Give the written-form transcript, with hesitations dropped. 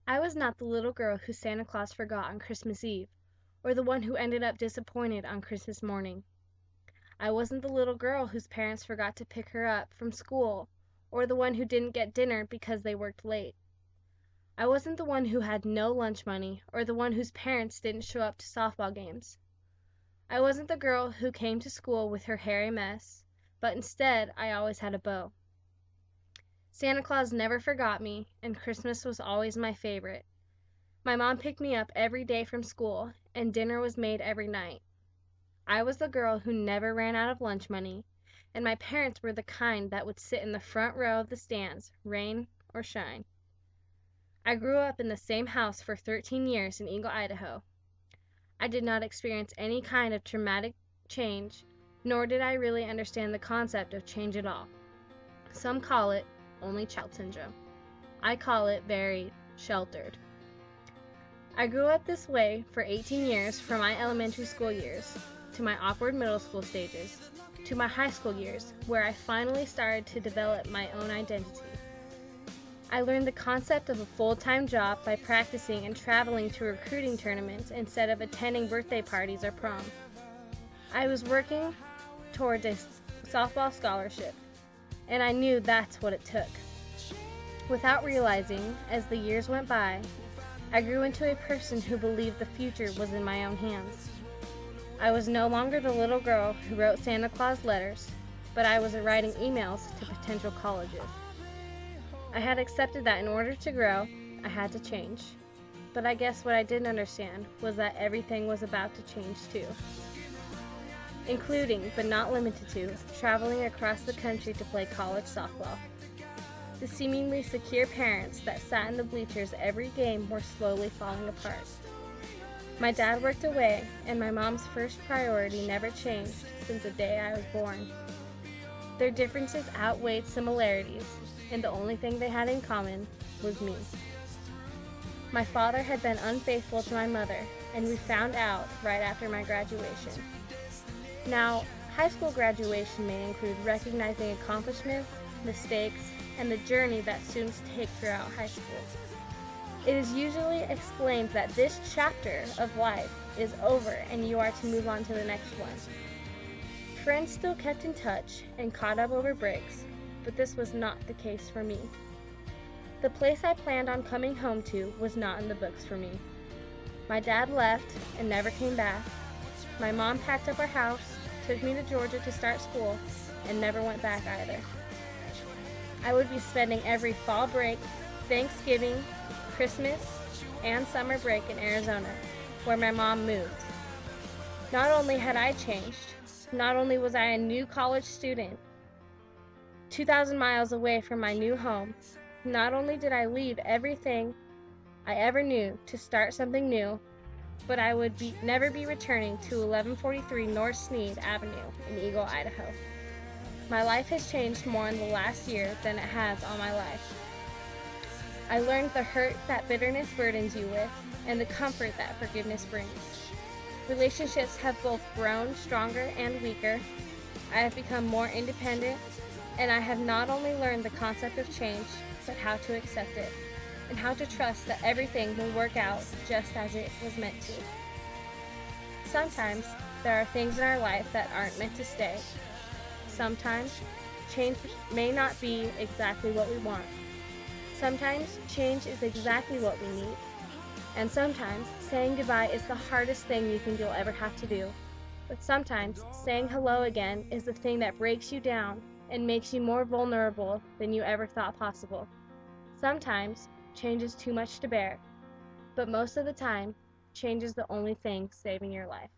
I was not the little girl who Santa Claus forgot on Christmas Eve, or the one who ended up disappointed on Christmas morning. I wasn't the little girl whose parents forgot to pick her up from school, or the one who didn't get dinner because they worked late. I wasn't the one who had no lunch money, or the one whose parents didn't show up to softball games. I wasn't the girl who came to school with her hair a mess, but instead I always had a bow. Santa Claus never forgot me, and Christmas was always my favorite. My mom picked me up every day from school, and dinner was made every night. I was the girl who never ran out of lunch money, and my parents were the kind that would sit in the front row of the stands, rain or shine. I grew up in the same house for 13 years in Eagle, Idaho. I did not experience any kind of traumatic change, nor did I really understand the concept of change at all. Some call it only child syndrome. I call it very sheltered. I grew up this way for 18 years, from my elementary school years, to my awkward middle school stages, to my high school years, where I finally started to develop my own identity. I learned the concept of a full-time job by practicing and traveling to recruiting tournaments instead of attending birthday parties or prom. I was working towards a softball scholarship, and I knew that's what it took. Without realizing, as the years went by, I grew into a person who believed the future was in my own hands. I was no longer the little girl who wrote Santa Claus letters, but I was writing emails to potential colleges. I had accepted that in order to grow, I had to change. But I guess what I didn't understand was that everything was about to change too. Including, but not limited to, traveling across the country to play college softball. The seemingly secure parents that sat in the bleachers every game were slowly falling apart. My dad worked away, and my mom's first priority never changed since the day I was born. Their differences outweighed similarities, and the only thing they had in common was me. My father had been unfaithful to my mother, and we found out right after my graduation. Now, high school graduation may include recognizing accomplishments, mistakes, and the journey that students take throughout high school. It is usually explained that this chapter of life is over and you are to move on to the next one. Friends still kept in touch and caught up over breaks, but this was not the case for me. The place I planned on coming home to was not in the books for me. My dad left and never came back. My mom packed up our house, took me to Georgia to start school, and never went back either. I would be spending every fall break, Thanksgiving, Christmas, and summer break in Arizona, where my mom moved. Not only had I changed, not only was I a new college student, 2,000 miles away from my new home, not only did I leave everything I ever knew to start something new, but I would never be returning to 1143 North Sneed Avenue in Eagle, Idaho. My life has changed more in the last year than it has all my life. I learned the hurt that bitterness burdens you with, and the comfort that forgiveness brings. Relationships have both grown stronger and weaker. I have become more independent, and I have not only learned the concept of change, but how to accept it, and how to trust that everything will work out just as it was meant to. Sometimes there are things in our life that aren't meant to stay. Sometimes change may not be exactly what we want. Sometimes change is exactly what we need. And sometimes saying goodbye is the hardest thing you think you'll ever have to do. But sometimes saying hello again is the thing that breaks you down and makes you more vulnerable than you ever thought possible. Sometimes change is too much to bear, but most of the time, change is the only thing saving your life.